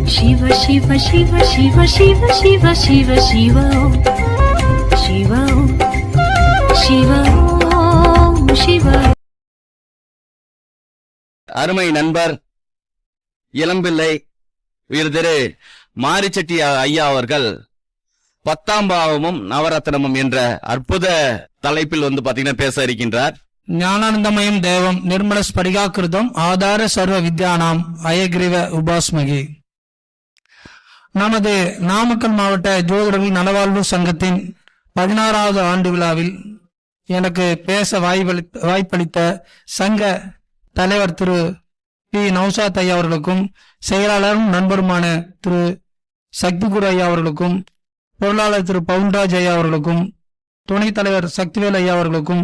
शिव शिव शिव शिव शिव शिव शिव शिव शिव शिव शिव. அருமை நண்பர் இளம்பிள்ளை உயர் திரு மாரிச்செட்டி ஐயா அவர்கள் 10ஆம் பாவமும் நவரத்னமும் என்ற அற்புத தலைப்பில் பாத்தீங்கன்னா பேச இருக்கின்றார். ஞானானந்தமயம் தேவம் நிர்மல ஸ்படிகாக்கிருதம் ஆதார சர்வ வித்யானாம் அயக்ரீவ உபாஸ்மகி. நமது நாமக்கல் மாவட்ட ஜோதிடர்கள் நலவாழ்வு சங்கத்தின் 16வது ஆண்டு விழாவில் எனக்கு பேச வாய்ப்பளித்த சங்க தலைவர் திரு பி நௌசாத் ஐயா அவர்களுக்கும், செயலாளரும் நண்பருமான திரு சக்திகுரு ஐயா அவர்களுக்கும், பொருளாளர் திரு பவுன்ராஜ் ஐயா அவர்களுக்கும், துணைத் தலைவர் சக்திவேல் ஐயா அவர்களுக்கும்,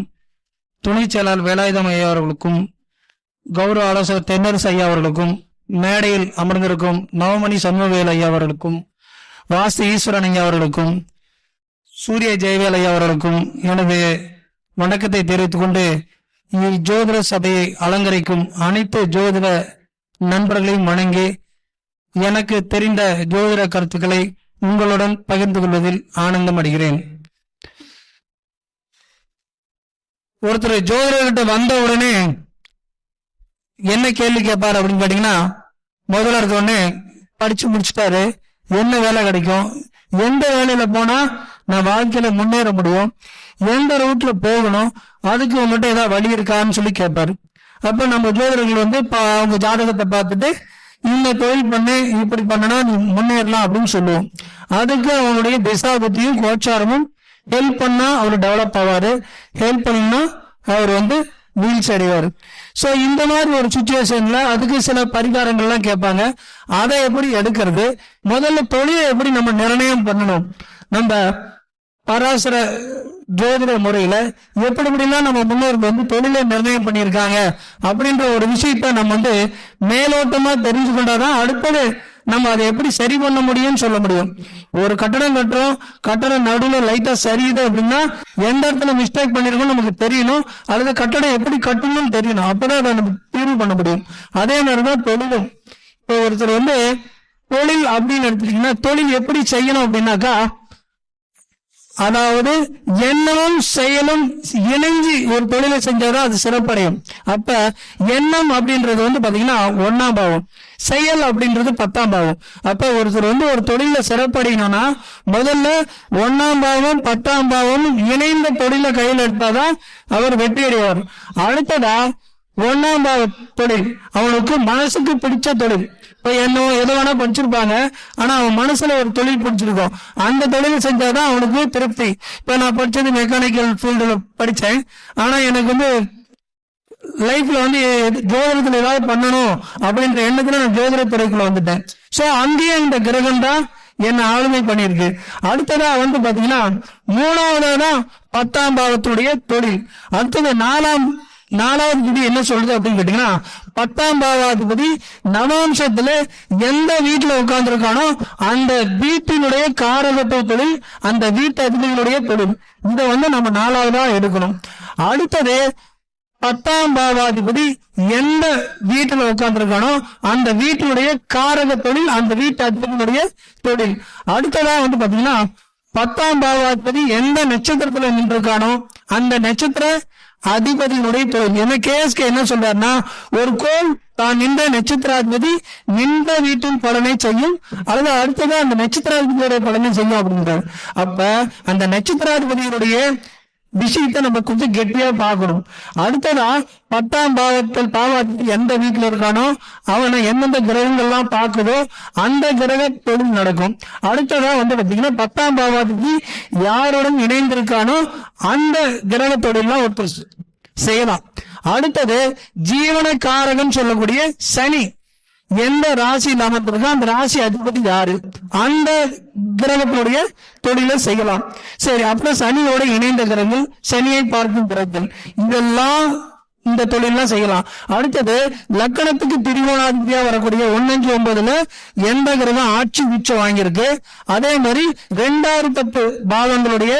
துணை செயலாளர் வேலாயுதம் ஐயா அவர்களுக்கும், கௌரவ ஆலோசகர் தென்னரசு ஐயா அவர்களுக்கும், மேடையில் அமர்ந்திருக்கும் நவமணி சண்முகவேல் ஐயா அவர்களுக்கும், வாஸ்து ஈஸ்வரன் ஐயா அவர்களுக்கும், சூரிய ஜெயவேல் ஐயா அவர்களுக்கும் எனது வணக்கத்தை தெரிவித்துக் கொண்டு ஜோதிட சபையை அலங்கரிக்கும் அனைத்து ஜோதிட நண்பர்களையும் வணங்கி எனக்கு தெரிந்த ஜோதிட கருத்துக்களை உங்களுடன் பகிர்ந்து கொள்வதில் ஆனந்தம் அடைகிறேன். ஒருத்தர் ஜோதிடர்கிட்ட வந்த உடனே என்ன கேள்வி கேட்பாரு அப்படின்னு கேட்டீங்கன்னா, முதல்ல இருக்க உடனே படிச்சு முடிச்சுட்டாரு, என்ன வேலை கிடைக்கும், எந்த வேலையில போனா நான் வாழ்க்கையில முன்னேற முடியும், எந்த ரூட்ல போகணும், அதுக்கு உங்ககிட்ட ஏதாவது வழி இருக்கான்னு சொல்லி கேட்பாரு. அப்ப நம்ம ஜோதிடர்கள் அவங்க ஜாதகத்தை பார்த்துட்டு இந்த தொழில் பண்ணு, இப்படி பண்ணனா நீ முன்னேறலாம் அப்படின்னு சொல்லுவோம். அதுக்கு அவங்களுடைய திசாபுத்தியும் கோச்சாரமும் ஹெல்ப் பண்ணா அவர் டெவலப் ஆவாரு, ஹெல்ப் பண்ணா அவர் வீழ்ச்சி அடைவாரு. சோ இந்த மாதிரி ஒரு சுச்சுவேஷன்ல அதுக்கு சில பரிகாரங்கள்லாம் கேட்பாங்க. அதை எப்படி எடுக்கிறது, முதல்ல தொழிலை எப்படி நம்ம நிர்ணயம் பண்ணணும், நம்ம பராசர ஜோதிட முறையில எப்படிலாம் நம்ம முன்னோர்கள் தொழிலை நிர்ணயம் பண்ணியிருக்காங்க அப்படின்ற ஒரு விஷயத்த நம்ம மேலோட்டமா தெரிஞ்சு கொண்டாதான் அடுத்தது நம்ம அதை எப்படி சரி பண்ண முடியும்னு சொல்ல முடியும். ஒரு கட்டடம் கட்டுறோம், கட்டடம் நடுவில் லைட்டா சரியுது அப்படின்னா எந்த இடத்துல மிஸ்டேக் பண்ணிருக்கோம் நமக்கு தெரியணும், அல்லது கட்டடம் எப்படி கட்டணும்னு தெரியணும், அப்பதான் அதை நம்ம தீர்வு பண்ண முடியும். அதே மாதிரிதான் தொழிலும். இப்போ ஒருத்தர் தொழில் அப்படின்னு எடுத்துட்டீங்கன்னா தொழில் எப்படி செய்யணும் அப்படின்னாக்கா, அதாவது எண்ணமும் செயலும் இணைஞ்சு ஒரு தொழிலை செஞ்சாதான் அது சிறப்படையும். அப்ப எண்ணம் அப்படின்றது பாத்தீங்கன்னா 1ஆம் பாவம், செயல் அப்படின்றது 10ஆம் பாவம். அப்ப ஒருத்தர் ஒரு தொழில சிறப்படையணும்னா முதல்ல 1ஆம் பாவம் 10ஆம் பாவம் இணைந்த தொழிலை கையில் எடுத்தாதான் அவர் வெற்றி அடைவார். அடுத்ததா 1ஆம் பாவ தொழில் அவனுக்கு மனசுக்கு பிடிச்ச தொழில். இப்ப என்ன எது வேணா படிச்சிருப்பாங்க, ஆனா அவன் மனசுல ஒரு தொழில் பிடிச்சிருக்கோம், அந்த தொழிலை செஞ்சாதான் அவனுக்கு திருப்தி. இப்ப நான் படிச்சது மெக்கானிக்கல் ஃபீல்டுல படிச்சேன், ஆனா எனக்கு லைஃப்ல ஜோதிடத்துல ஏதாவது பண்ணணும் அப்படின்ற எண்ணத்துல நான் ஜோதிட துறைக்குள்ள வந்துட்டேன். சோ அங்கேயே இந்த கிரகம் தான் என்ன ஆளுமை பண்ணிருக்கு. அடுத்ததா பாத்தீங்கன்னா 3ஆவதுதான் 10ஆம் பாவத்துடைய தொழில். அடுத்தது 4வது விதி என்ன சொல்றது அப்படின்னு கேட்டீங்கன்னா, 10ஆம் பாவாதிபதி நவாம்சத்துல எந்த வீட்டுல உட்கார்ந்துருக்கானோ அந்த வீட்டினுடைய காரகத்துவ தொழில், அந்த வீட்டு அதிபதிகளுடைய தொழில். இதை நம்ம 4ஆவதா எடுக்கணும். அடுத்தது 10ஆம் பாவாதிபதி எந்த வீட்டுல உட்கார்ந்துருக்கானோ அந்த வீட்டினுடைய காரக தொழில், அந்த வீட்டு அதிபதியினுடைய தொழில். அடுத்ததா பாத்தீங்கன்னா 10ஆம் பாவாதிபதி எந்த நட்சத்திரத்துல நின்றுருக்கானோ அந்த நட்சத்திர அதிபதியினுடைய தொழில். என்ன கேஎஸ்கே என்ன சொல்றாருன்னா, ஒரு கோள் தான் நின்ற நட்சத்திராதிபதி நின்ற வீட்டின் பலனை செய்யும், அல்லது அடுத்ததான் அந்த நட்சத்திராதிபதியுடைய பலனை செய்யும் அப்படின்றாரு. அப்ப அந்த நட்சத்திராதிபதியினுடைய விஷயத்தை நம்ம கொஞ்சம் கெட்டியா பார்க்கணும். அடுத்ததா 10ஆம் பாவத்தில் பாவாதிபதி எந்த வீட்டுல இருக்கானோ அவனை எந்தெந்த கிரகங்கள்லாம் பார்க்குதோ அந்த கிரக தொழில் நடக்கும். அடுத்ததா பாத்தீங்கன்னா 10ஆம் பாவாதிபதி யாருடன் இணைந்திருக்கானோ அந்த கிரக தொழிலாம் ஒருத்தர் செய்யலாம். அடுத்தது ஜீவனக்காரகம் சொல்லக்கூடிய சனி எந்த ராசி அமர்ந்திருக்கோ அந்த ராசி அதிபதி யாரு, அந்த கிரகத்தினுடைய தொழிலை செய்யலாம். சரி, அப்புறம் சனியோட இணைந்த கிரகங்கள், சனியை பார்க்கும் கிரகங்கள், இதெல்லாம் இந்த தொழிலாம் செய்யலாம். அடுத்தது லக்கணத்துக்கு திரிகோணாதிபதியா வரக்கூடிய 1, 5, 9ல எந்த கிரகம் ஆட்சி வீச்சம் வாங்கியிருக்கு, அதே மாதிரி 2, 6, 10 பாவங்களுடைய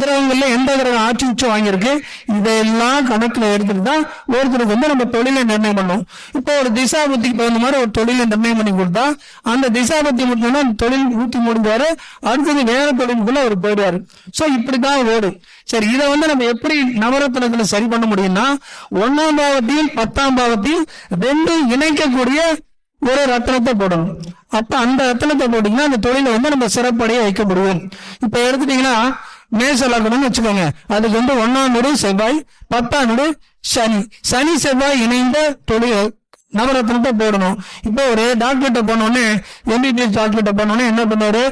கிரகங்கள்ல எந்த கிரகம் ஆட்சி உச்சம் வாங்கியிருக்கு, இதெல்லாம் கணக்குல எடுத்துட்டு தான் ஒருத்தருக்கு வந்து நம்ம தொழிலை நிர்ணயம் பண்ணுவோம். இப்போ ஒரு திசா புத்திக்கு தகுந்த மாதிரி ஒரு தொழிலை நிர்ணயம் பண்ணி கொடுத்தா அந்த திசா புத்தி மட்டும்னா அந்த தொழில் ஊற்றி முடிஞ்சாரு, அடுத்தது வேற தொழிலுக்குள்ள அவர் போயிடுவாரு. சோ இப்படிதான் ஓடும். சரி, இதை வந்து நம்ம எப்படி நவரத்னத்துல சரி பண்ண முடியும்னா 1ஆம் பாவத்தையும் 10ஆம் பாவத்தையும் ரெண்டும் இணைக்கக்கூடிய ஒரு ரத்னத்தை போடணும். அப்ப அந்த ரத்னத்தை போட்டீங்கன்னா அந்த தொழிலை வந்து நம்ம சிறப்படைய வைக்க முடியும். இப்ப எடுத்துட்டீங்கன்னா மேச லக்னம்னு வச்சுக்கோங்க, அதுக்கு வந்து 1ஆம் வீடு செவ்வாய், 10ஆம் வீடு சனி. சனி செவ்வாய் இணைந்த தொழில் நவரத்னத்தை போடணும். இப்போ ஒரு டாக்டர்கிட்ட போனோடனே, எம்பிபிஎஸ் டாக்டர்கிட்ட போனோடனே என்ன பண்ணுவாரு,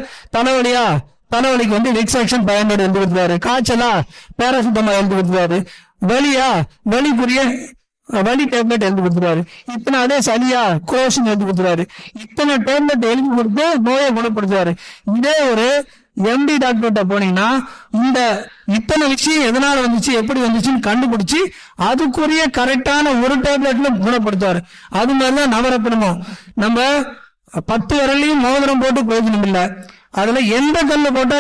தலைவலிக்கு வந்து விக்ஸாக்ஷன் 500 எழுதி கொடுத்துருவாரு, காய்ச்சலா பேராசிட்டமால் எழுதி கொடுத்துருவாரு, வலிக்குரிய வலி டேப்லெட் எழுதி கொடுத்துருவாரு, இத்தனை அதே சளியா குரோசின் எழுதி கொடுத்துருவாரு, இத்தனை டேப்லெட் எழுதி கொடுத்து நோயை குணப்படுத்துவாரு. இதே ஒரு எம்டி டாக்டர்கிட்ட போனீங்கன்னா இந்த இத்தனை விஷயம் எதனால வந்துச்சு எப்படி வந்துச்சுன்னு கண்டுபிடிச்சு அதுக்குரிய கரெக்டான ஒரு டேப்லெட்ல குணப்படுத்துவாரு. அது மாதிரிதான் நவரத்னமும். நம்ம 10 விரலையும் மோதிரம் போட்டு பிரயோஜனம் இல்லை, அதுல எந்த கல்ல போட்டா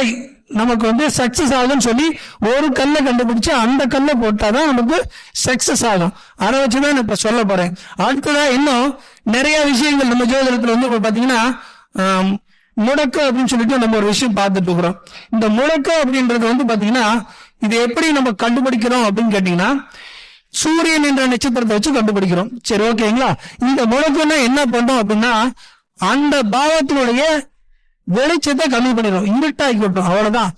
நமக்கு வந்து சக்சஸ் ஆகும்னு சொல்லி ஒரு கல்லை கண்டுபிடிச்சு அந்த கல்லை போட்டாதான் நமக்கு சக்சஸ் ஆகும். அதை வச்சுதான் நான் இப்ப சொல்ல போறேன். அடுத்ததா இன்னும் நிறைய விஷயங்கள் நம்ம ஜோதிடத்துல வந்து இப்ப பாத்தீங்கன்னா முடக்கு அப்படின்னு சொல்லிட்டு நம்ம ஒரு விஷயம் பார்த்துட்டு இருக்கிறோம். இந்த முடக்கு அப்படின்றது வந்து பாத்தீங்கன்னா இது எப்படி நம்ம கண்டுபிடிக்கிறோம் அப்படின்னு கேட்டீங்கன்னா சூரியன் என்ற நட்சத்திரத்தை வச்சு கண்டுபிடிக்கிறோம். சரி, ஓகேங்களா? இந்த முடக்குன்னா என்ன பண்றோம் அப்படின்னா அந்த பாவத்தினுடைய வெளிச்சத்தை கம்மி பண்ணிடும், இருட்டாக்கி விட்டோம், அவ்வளவுதான்.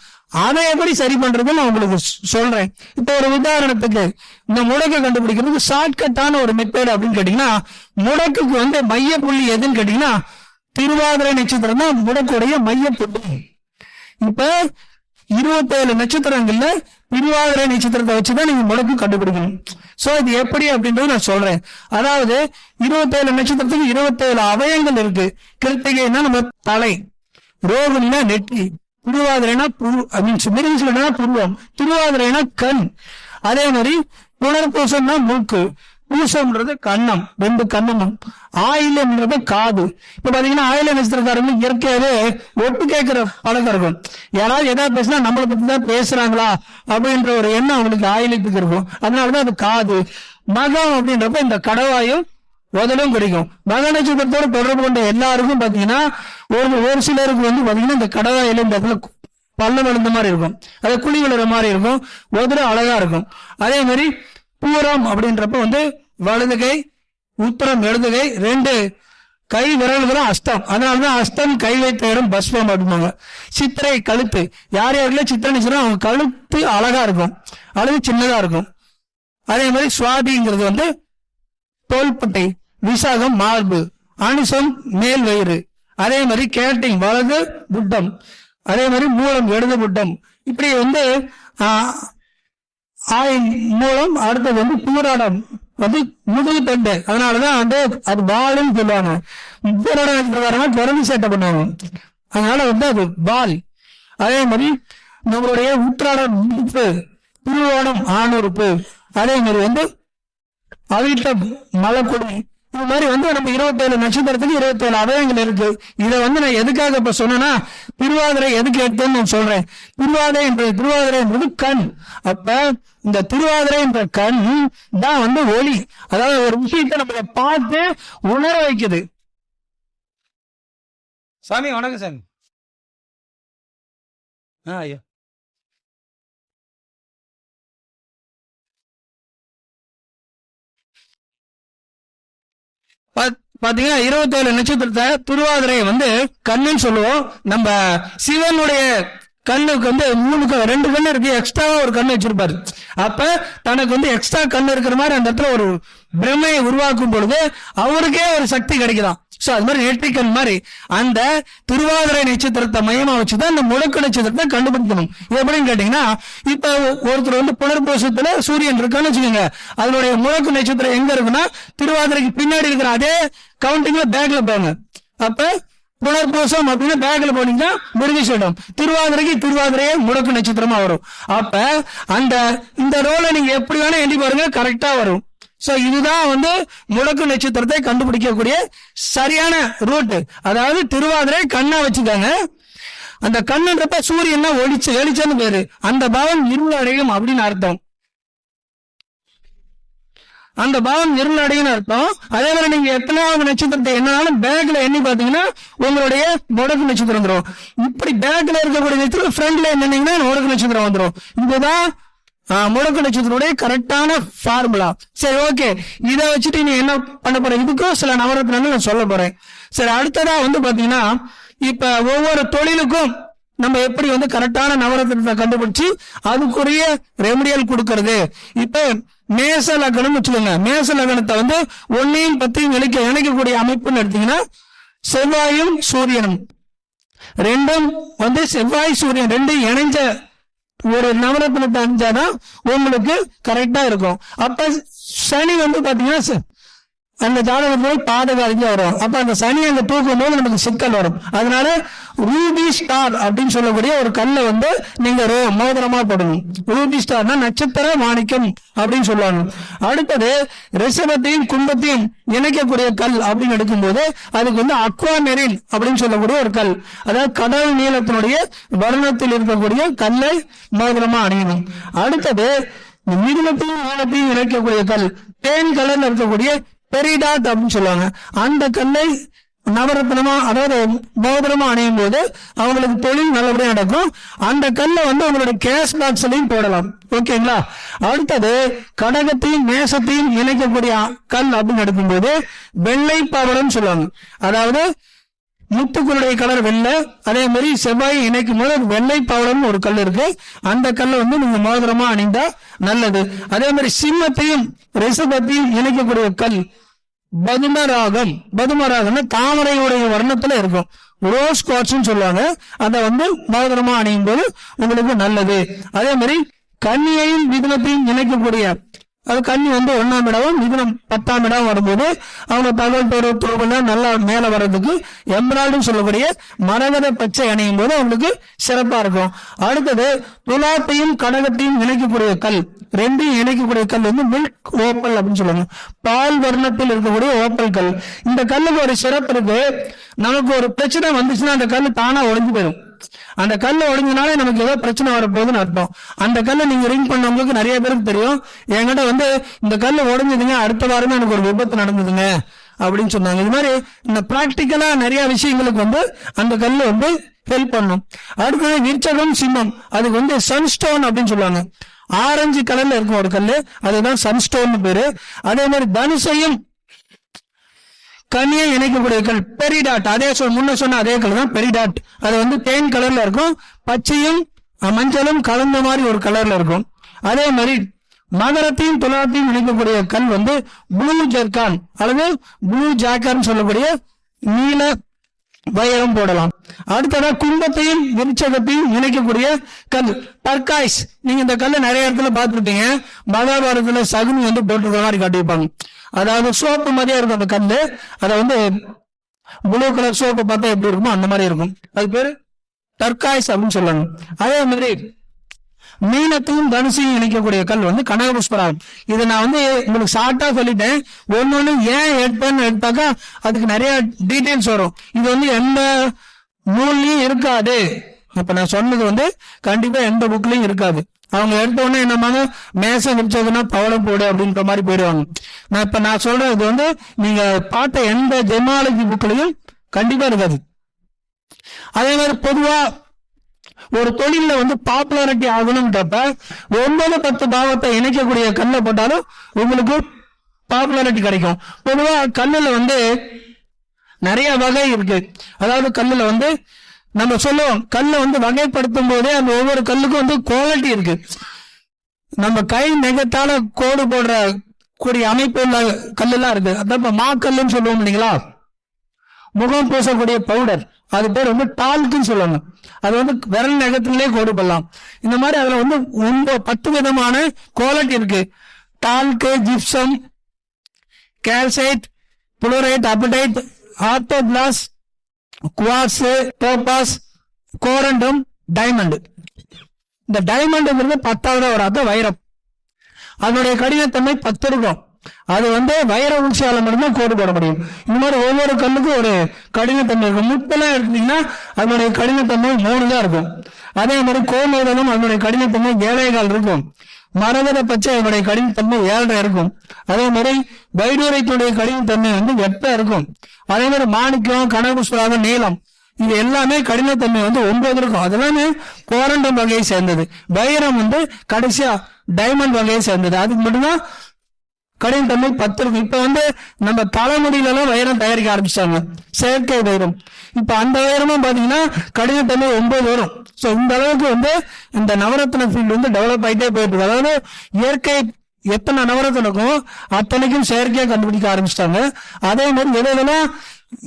அதை எப்படி சரி பண்றதுன்னு நான் உங்களுக்கு சொல்றேன். இப்போ ஒரு உதாரணத்துக்கு இந்த முடக்கை கண்டுபிடிக்கிறதுக்கு ஷார்ட்கட்டான ஒரு மெத்தட் அப்படின்னு கேட்டீங்கன்னா முடக்குக்கு வந்து மைய புள்ளி எதுன்னு கேட்டீங்கன்னா திருவாதிரை நட்சத்திரம் தான் முடக்குடைய மைய புள்ளி. இப்ப 27 நட்சத்திரங்கள்ல திருவாதிரை நட்சத்திரத்தை வச்சுதான் நீங்க முடக்கு கண்டுபிடிக்கணும். சோ இது எப்படி அப்படின்றது நான் சொல்றேன். அதாவது 27 நட்சத்திரத்துக்கு 27 அவயங்கள் இருக்கு. கிருத்திகைன்னா நம்ம தலை, ரோகிணினா நெற்றி, திருவாதிரைனா புருவம், திருவாதிரைனா கண், அதே மாதிரி புனர்பூசம்னா மூக்கு, பூசம்ன்றது கண்ணம், 2 கண்ணமும், ஆயிலம்ன்றது காது. இப்ப பாத்தீங்கன்னா ஆயில நட்சத்திரக்காரங்க இயற்கையாவே ஒட்டு கேட்கிற பழக்கம் இருக்கும். யாராவது எதாவது பேசினா நம்மளை பத்தி தான் பேசுறாங்களா அப்படின்ற ஒரு எண்ணம் அவங்களுக்கு ஆயிலத்துக்கு இருக்கும். அதனாலதான் அது காது. மகம் அப்படின்றப்ப இந்த கடவாயும் உதலும் கிடைக்கும். மக நட்சத்திரத்தோட தொடர்பு கொண்ட எல்லாருக்கும் பாத்தீங்கன்னா ஒரு சிலருக்கு வந்து பாத்தீங்கன்னா இந்த கடவாயில இந்த இடத்துல பள்ளம் விழுந்த மாதிரி இருக்கும், அது குழி விழுற மாதிரி இருக்கும், உதல அழகா இருக்கும். அதே மாதிரி பூரம் அப்படின்றப்ப வந்து வலது கை, உத்தரம் இடது கை, 2 கை விரல்களும் அஸ்தம், அதனாலதான் அஸ்தம் கை வைத்த இடம் பஸ்வம் அப்படிம்பாங்க. சித்திரை கழுத்து, யார் யாருக்குள்ள சித்திரை நட்சத்திரம் அவங்க கழுத்து அழகா இருக்கும், அழகு சின்னதா இருக்கும். அதே மாதிரி சுவாதிங்கிறது வந்து தோள்பட்டை, விசாகம் மார்பு, அனுசம் மேல் வயிறு, அதே மாதிரி கேட்டிங் வலது புட்டம், அதே மாதிரி மூலம் இடது புட்டம். இப்படி வந்து மூலம் அடுத்தது வந்து பூராடம் வந்து முதுகு தண்டு, அதனாலதான் வந்து அது வால்னு சொல்லுவாங்க. பூராடம் பிறந்து சேட்டை பண்ணுவாங்க, அதனால வந்து அது வால். அதே மாதிரி நம்மளுடைய உத்திராடம் உறுப்பு, திருவோணம் ஆணுறுப்பு, அதே மாதிரி வந்து அவிட்ட மலைக்குடி. இது மாதிரி வந்து நம்ம 27 நட்சத்திரத்துக்கு 27 அவயங்கள் இருக்கு. இதை வந்து நான் எதுக்காக இப்ப சொன்னேன்னா திருவாதிரை எதுக்கு எடுத்தேன்னு நான் சொல்றேன். திருவாதிரை என்பது கண். அப்ப இந்த திருவாதிரை என்ற கண் தான் வந்து ஒளி, அதாவது ஒரு விஷயத்தை நம்ம பார்த்து உணர வைக்குது. சாமி வணக்கம் சாமி. ஐயா பாத்தீங்கன்னா 27 நட்சத்திரத்தை திருவாதிரை வந்து கண்ணுன்னு சொல்லுவோம். நம்ம சிவனுடைய கண்ணுக்கு வந்து 2 கண்ணு இருக்கு, எக்ஸ்ட்ராவா ஒரு கண்ணு வச்சிருப்பாரு. அப்ப தனக்கு வந்து எக்ஸ்ட்ரா கண்ணு இருக்கிற மாதிரி அந்த இடத்துல ஒரு பிரமையை உருவாக்கும் பொழுது அவருக்கே ஒரு சக்தி கிடைக்குதான். சோ அது மாதிரி நெற்றிக்கண் மாதிரி அந்த திருவாதிரை நட்சத்திரத்தை மையமா வச்சுதான் இந்த முடக்கு நட்சத்திரத்தை கண்டுபிடிக்கணும். எப்படின்னு கேட்டீங்கன்னா இப்ப ஒருத்தர் வந்து புனர்பூசத்துல சூரியன் இருக்கான்னு வச்சுக்கோங்க, அதனுடைய முடக்கு நட்சத்திரம் எங்க இருக்குன்னா திருவாதிரைக்கு பின்னாடி இருக்கிற அதே கவுண்டிங்ல பேக்ல போங்க. அப்ப புனர்பூசம் அப்படின்னா பேக்ல போனீங்கன்னா மிருகசீடம், திருவாதிரையே முடக்கு நட்சத்திரமா வரும். அப்ப இந்த ரோலை நீங்க எப்படி வேணா எண்ணி பாருங்க, கரெக்டா வரும். சோ இதுதான் வந்து முடக்கு நட்சத்திரத்தை கண்டுபிடிக்கக்கூடிய சரியான ரூட். அதாவது திருவாதிரை கண்ணா வச்சுக்காங்க, அந்த கண்ணுன்றப்ப சூரியன்னா வெளிச்சம்னு பேரு. அந்த பாவம் இருள் அடையும் அப்படின்னு அர்த்தம். அந்த பாவம் இருள் அடையும் அர்த்தம். அதே மாதிரி நீங்க எத்தனாவது நட்சத்திரத்தை என்னாலும் பேக்ல எண்ணி பாத்தீங்கன்னா உங்களுடைய முடக்கு நட்சத்திரம் வந்துடும். இப்படி பேக்ல இருக்கக்கூடிய நட்சத்திரம் ஃப்ரண்ட்ல என்னன்னீங்கன்னா முடக்கு நட்சத்திரம் வந்துடும். இதுதான் முடக்கு நட்சத்திரத்துடைய கரெக்டான ஃபார்முலா. சரி, ஓகே. இதை வச்சுட்டு நீ என்ன பண்ண போற, இதுக்கும் சில நவரத்னங்கள் நான் சொல்ல போறேன். சரி, அடுத்ததா பாத்தீங்கன்னா இப்ப ஒவ்வொரு தொழிலுக்கும் நம்ம எப்படி கரெக்டான நவரத்னத்தை கண்டுபிடிச்சு அதுக்குரிய ரெமடியல் கொடுக்கறது. இப்ப மேச லக்னம் வச்சுக்கோங்க. மேச லக்னத்தை 1ஐயும் 10ஐயும் இணைக்கக்கூடிய அமைப்புன்னு எடுத்தீங்கன்னா செவ்வாயும் சூரியனும் ரெண்டும் செவ்வாய் சூரியன் ரெண்டும் இணைஞ்ச ஒரு நவரத்னத்தை அணிஞ்சாதான் உங்களுக்கு கரெக்டா இருக்கும். அப்ப சனி பாத்தீங்கன்னா அந்த ஜாதகத்துல பாதக அறிஞ்சு வரும். அப்ப அந்த சனி அங்க தூக்கும் போது நமக்கு சிக்கல் வரும். அதனால ரூபி ஸ்டார் அப்படின்னு சொல்லக்கூடிய ஒரு கல்லை நீங்க மோதிரமா போடணும். ரூபி ஸ்டார்னா நட்சத்திர மாணிக்கம் அப்படின்னு சொல்லுவாங்க. அடுத்தது ரிஷபத்தையும் கும்பத்தையும் இணைக்கக்கூடிய கல் அப்படின்னு எடுக்கும்போது அதுக்கு அக்வாமெரின் அப்படின்னு சொல்லக்கூடிய ஒரு கல், அதாவது கடல் நீளத்தினுடைய வர்ணத்தில் இருக்கக்கூடிய கல்லை மோதிரமா அணியணும். அடுத்தது மிதுனத்தையும் நீளத்தையும் இணைக்கக்கூடிய கல் தேன் கலர்ல இருக்கக்கூடிய பெரிடாட் அப்படின்னு சொல்லுவாங்க. அந்த கல்லை நவரத்னமா அதாவது மோதிரமா அணியும் போது அவங்களுக்கு தொழில் நல்லபடியா நடக்கும். அந்த கல்லை உங்களுடைய கேஷ் பாக்ஸ்லயும் போடலாம். ஓகேங்களா? அடுத்தது கடகத்தையும் மேசத்தையும் இணைக்கக்கூடிய கல் அப்படின்னு எடுக்கும்போது வெள்ளை பவளம் சொல்லுவாங்க. அதாவது முத்துக்களுடைய கலர் வெள்ளை, அதே மாதிரி செவ்வாய் இணைக்கும் போது வெள்ளை பவளம் ஒரு கல் இருக்கு. அந்த கல்லை நீங்க மோதிரமா அணிந்தா நல்லது. அதே மாதிரி சிம்மத்தையும் ரிஷபத்தையும் இணைக்கக்கூடிய கல் பதுமராகம். பதுமராகம்னா தாமரையுடைய வர்ணத்துல இருக்கும். ரோஸ் குவார்ட்ஸ் சொல்லுவாங்க. அதை மோதிரமா அணியும் போது உங்களுக்கு நல்லது. அதே மாதிரி கன்னியையும் மிதுனத்தையும் இணைக்கக்கூடிய அது கன்னி 1ஆம் இடம், மிதுனம் 10ஆம் இடம் வரும்போது அவங்க தகவல் தொடர்புல நல்லா மேல வர்றதுக்கு எம்ராய்டு சொல்லக்கூடிய மரகத பச்சை அணியும் போது அவங்களுக்கு சிறப்பா இருக்கும். அடுத்தது துலாத்தையும் கடகத்தையும் இணைக்கக்கூடிய கல், ரெண்டையும் இணைக்கக்கூடிய கல் மில்க் ஓப்பல் அப்படின்னு சொல்லுவாங்க. பால் வர்ணத்தில் இருக்கக்கூடிய ஓப்பல் கல். இந்த கல்லுக்கு ஒரு சிறப்பு இருக்கு. நமக்கு ஒரு பிரச்சனை வந்துச்சுன்னா அந்த கல் தானா உடைஞ்சு போயிடும். அந்த கல்லை உடைஞ்சனாலே நமக்கு ஏதோ பிரச்சனை வரப்போகுதுன்னு அர்த்தம். அந்த கல்லை நீங்க ரிங் பண்ணவங்களுக்கு நிறைய பேருக்கு தெரியும். என்கிட்ட இந்த கல்லை உடைஞ்சதுங்க, அடுத்த வாரமே எனக்கு ஒரு விபத்து நடந்ததுங்க அப்படின்னு சொன்னாங்க. இது மாதிரி இந்த பிராக்டிக்கலா நிறைய விஷயங்களுக்கு அந்த கல்லு ஹெல்ப் பண்ணும். அடுத்தது விருச்சகம் சிம்மம், அதுக்கு சன்ஸ்டோன் அப்படின்னு சொல்லுவாங்க. ஆரஞ்சு கலர்ல இருக்கும் ஒரு கல்லு, அதுதான் சன்ஸ்டோன் பேரு. அதே மாதிரி தனுசையும் கன்னியை இணைக்கக்கூடிய கல் பெரிடாட். அதே முன்ன சொன்ன அதே கலர் தான் பெரிடாட். அது தேன் கலர்ல இருக்கும். பச்சையும் மஞ்சளும் கலந்த மாதிரி ஒரு கலர்ல இருக்கும். அதே மாதிரி மகரத்தையும் துலாத்தையும் இணைக்கக்கூடிய கல் ப்ளூ ஜெர்கான் அல்லது ப்ளூ ஜாக்கர்னு சொல்லக்கூடிய நீல வைரம் போடலாம். அடுத்ததா கும்பத்தையும் விருச்சகத்தையும் இணைக்கக்கூடிய கல் டர்காய்ஸ். நீங்க இந்த கல்லை நிறைய இடத்துல பார்த்துருப்பீங்க. மகாபாரதத்துல சகுனி போட்டிருக்கிற மாதிரி காட்டியிருப்பாங்க. அதாவது சோப்பு மாதிரியா இருக்கும் அந்த கல்லு. அதை ப்ளூ கலர் சோப்பு பார்த்தா எப்படி இருக்குமோ அந்த மாதிரி இருக்கும். அது பேரு டர்காய்ஸ் அப்படின்னு சொல்லுவாங்க. அதே மாதிரி மீனத்தையும் தனுசையும் இணைக்கக்கூடிய கல் கனகபுஷ்பராகம். இதை நான் உங்களுக்கு ஷார்ட்டா சொல்லிட்டேன். ஒன்னொன்னு ஏன் எடுத்தாக்கா அதுக்கு நிறைய டீடைல்ஸ் வரும். இது எந்த நூல்லையும் இருக்காது. இப்ப நான் சொன்னது கண்டிப்பா எந்த புக்லயும் இருக்காது. அவங்க எடுத்த உடனே என்னமாங்க மேசம் வச்சதுன்னா பவளம் போடு அப்படின்ற மாதிரி போயிடுவாங்க. நான் சொல்றது நீங்க பார்த்த எந்த ஜெமாலஜி புக்லயும் கண்டிப்பா இருக்காது. அதே மாதிரி பொதுவா ஒரு தொழில பாப்புலாரிட்டி ஆகணும்ன்றப்ப 9, 10 பாவத்தை இணைக்கக்கூடிய கல்லை போட்டாலும் உங்களுக்கு பாப்புலாரிட்டி கிடைக்கும். பொதுவா கல்லுல நிறைய வகை இருக்கு. அதாவது கல்லுல நம்ம சொல்லுவோம், கல்லை வகைப்படுத்தும் போதே அந்த ஒவ்வொரு கல்லுக்கும் குவாலிட்டி இருக்கு. நம்ம கை நெகத்தால கோடு போடுற கூடிய அமைப்பு உள்ள கல்லெல்லாம் இருக்கு. அதான் மாக்கல்லுன்னு சொல்லுவோம் இல்லைங்களா? முகம் பூசக்கூடிய பவுடர், அது பேர் டால்க்குன்னு சொல்லுவாங்க. அது விரல் நகத்திலே கோடு பண்ணலாம். இந்த மாதிரி அதுல 10 விதமான குவாலிட்டி இருக்கு. Talc, gypsum, calcite, fluorite, apatite, orthoclase, quartz, topaz, corundum, diamond. இந்த டைமண்ட் 10வது வராத வைரம். அதனுடைய கடினத்தன்மை 10 இருக்கும். அது வந்து வைர ஊசியால மட்டும்தான் கோடு போட முடியும். இந்த மாதிரி ஒவ்வொரு கல்லுக்கும் ஒரு கடினத்தன்மை இருக்கும். முட்டெல்லாம் எடுத்தீங்கன்னா அதனுடைய கடினத்தன்மை 3 தான் இருக்கும். அதே மாதிரி கோமேதனும் அதனுடைய கடினத்தன்மை 7.25 இருக்கும். மரகத பச்சை அதனுடைய கடினத்தன்மை 7.5 இருக்கும். அதே மாதிரி வைடூரியத்துடைய கடினத்தன்மை வந்து 8 இருக்கும். அதே மாதிரி மாணிக்கம், கனகுஸ்வராக, நீளம் இது எல்லாமே கடினத்தன்மை வந்து 9 இருக்கும். அதெல்லாமே கோரண்டம் வகையை சேர்ந்தது. வைரம் வந்து கடைசியா டைமண்ட் வகையை சேர்ந்தது. அதுக்கு மட்டும்தான் கடினத்தன்மை 10 இருக்கும். இப்ப வந்து நம்ம தலைமுடியில எல்லாம் வைரம் தயாரிக்க ஆரம்பிச்சிட்டாங்க, செயற்கை வைரம். இப்ப அந்த வைரமும் பாத்தீங்கன்னா கடினத்தன்மை 9 வரும். சோ இந்த அளவுக்கு வந்து இந்த நவரத்ன ஃபீல்டு வந்து டெவலப் ஆகிட்டே போயிட்டு இருக்கு. அதாவது இயற்கை எத்தனை நவரத்னக்கும் அத்தனைக்கும் செயற்கையா கண்டுபிடிக்க ஆரம்பிச்சிட்டாங்க. அதே மாதிரி எதெல்லாம்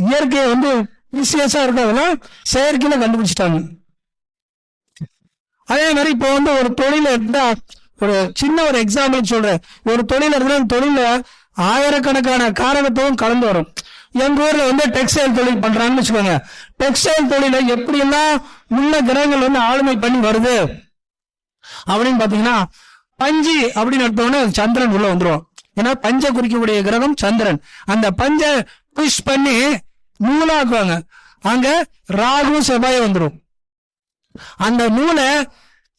இயற்கையை வந்து ப்ரீசியஸா இருக்கிறதெல்லாம் செயற்கையில கண்டுபிடிச்சிட்டாங்க. அதே மாதிரி இப்போ வந்து ஒரு தொழில இருந்தா, ஒரு சின்ன ஒரு எக்ஸாம்பிள் சொல்றேன். ஒரு தொழில இருந்தா அந்த தொழில ஆயிரக்கணக்கான காரகத்துவம் கலந்து வரும். எங்க ஊர்ல வந்து டெக்ஸ்டைல் தொழில் பண்றாங்கன்னு வச்சுக்கோங்க. டெக்ஸ்டைல் தொழில எப்படி எல்லாம் உள்ள கிரகங்கள் வந்து ஆளுமை பண்ணி வருது அப்படின்னு பாத்தீங்கன்னா, பஞ்சு அப்படின்னு எடுத்தோடனே சந்திரன் உள்ள வந்துடும். ஏன்னா பஞ்சை குறிக்கக்கூடிய கிரகம் சந்திரன். அந்த பஞ்சை புஷ் பண்ணி நூலாக்குவாங்க. அங்க ராகு செவ்வாய் வந்துடும். அந்த நூலை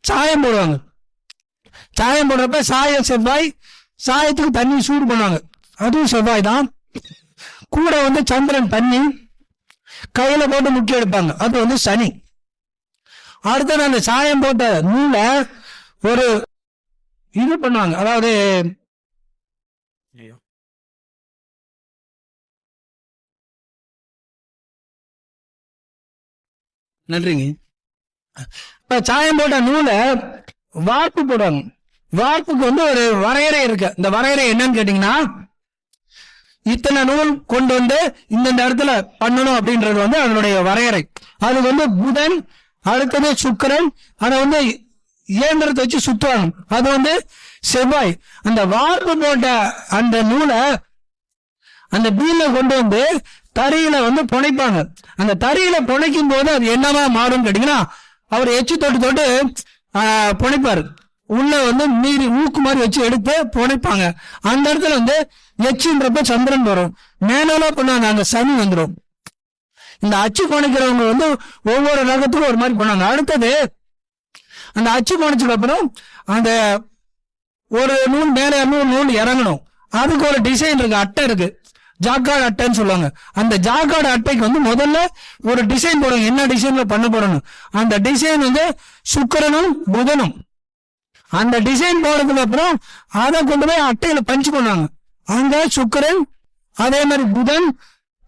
சாயம் போடுவாங்க. சாயம் போடுறப்ப செவ்வாய், சாயத்துக்கு தண்ணி சூடு பண்ணுவாங்க, அதுவும் செவ்வாய் தான். கூட வந்து சந்திரன் தண்ணி கையில போட்டு முக்கிய எடுப்பாங்க, அது வந்து சனி. அடுத்தது அந்த சாயம் போட்ட நூலை ஒரு இது பண்ணுவாங்க, அதாவது நன்றிங்க. இப்ப சாயம் போட்ட நூலை வார்ப்பு போடுவாங்க. வார்ப்புக்கு வந்து ஒரு வரையறை இருக்கு. இந்த வரையறை என்னன்னு கேட்டீங்கன்னா, இத்தனை நூல் கொண்டு வந்து இந்த இடத்துல பண்ணணும் அப்படின்றது வந்து அதனுடைய வரையறை. அது வந்து புதன், அடுத்தது சுக்கிரன், அதை வந்து இயந்திரத்தை வச்சு சுத்துவாங்க, அது வந்து செவ்வாய். அந்த வார்ப்பு போட்ட அந்த நூலை அந்த பீல கொண்டு வந்து தறியில வந்து புனைப்பாங்க. அந்த தறியில புனைக்கும் போது அது என்னவா மாறும் கேட்டீங்கன்னா, அவர் எச்சு தொட்டு தொட்டு புனைப்பாரு. உள்ள வந்து மீறி ஊக்கு மாதிரி வச்சு எடுத்து புனைப்பாங்க. அந்த இடத்துல வந்து எச்சுன்றப்ப சந்திரன் வரும், மேலோல பண்ணாங்க அங்க சனி வந்துடும். இந்த அச்சு புனைக்கிறவங்க வந்து ஒவ்வொரு ரகத்துக்கும் ஒரு மாதிரி பண்ணாங்க. அடுத்தது அந்த அச்சு புனைச்சதுக்கு அப்புறம் அந்த ஒரு நூல் மேல நூல் இறங்கணும். அதுக்கு ஒரு டிசைன் இருக்கு, அட்டை இருக்கு, ஜாக்கார்டு அட்டைன்னு சொல்லுவாங்க. அந்த ஜாக்கார்டு அட்டைக்கு வந்து முதல்ல ஒரு டிசைன் போடுவாங்க, என்ன டிசைன்ல பண்ண போடணும். அந்த டிசைன் வந்து சுக்கிரனும் புதனும். அந்த டிசைன் போடுறதுக்கு அப்புறம் அதை கொண்டு போய் அட்டையில பஞ்சு பண்ணுவாங்க. அங்க சுக்கிரன், அதே மாதிரி புதன்,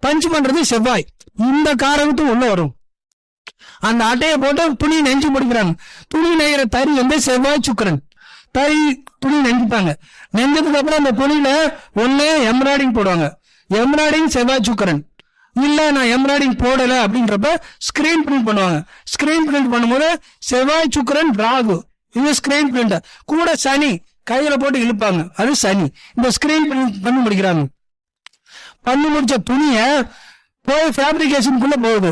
பஞ்சு பண்றது செவ்வாய். இந்த காரகத்தும் உள்ள வரும். அந்த அட்டையை போட்டு துணி நெஞ்சு முடிக்கிறாங்க. துணி நெய்கிற தறி வந்து செவ்வாய் சுக்கிரன். தறி துணி நெஞ்சுப்பாங்க. நெஞ்சதுக்கு அப்புறம் அந்த துணியில ஒண்ணு எம்ப்ராய்டிங் போடுவாங்க. எம்ப்ராய்டிங் செவ்வாய் சுக்கிரன். இல்ல நான் எம்ப்ராய்டிங் போடல அப்படின்றப்ப ஸ்கிரீன் பிரிண்ட் பண்ணுவாங்க. ஸ்கிரீன் பிரிண்ட் பண்ணும்போது செவ்வாய் சுக்கிரன் ராகு, இது ஸ்கிரீன் பிரிண்ட். கூட சனி கையில போட்டு இழுப்பாங்க, அது சனி. இந்த ஸ்கிரீன் பிரிண்ட் பண்ணி முடிக்கிறாங்க. பண்ணி முடிச்ச துணிய போய் ஃபேப்ரிகேஷனுக்குள்ள போகுது,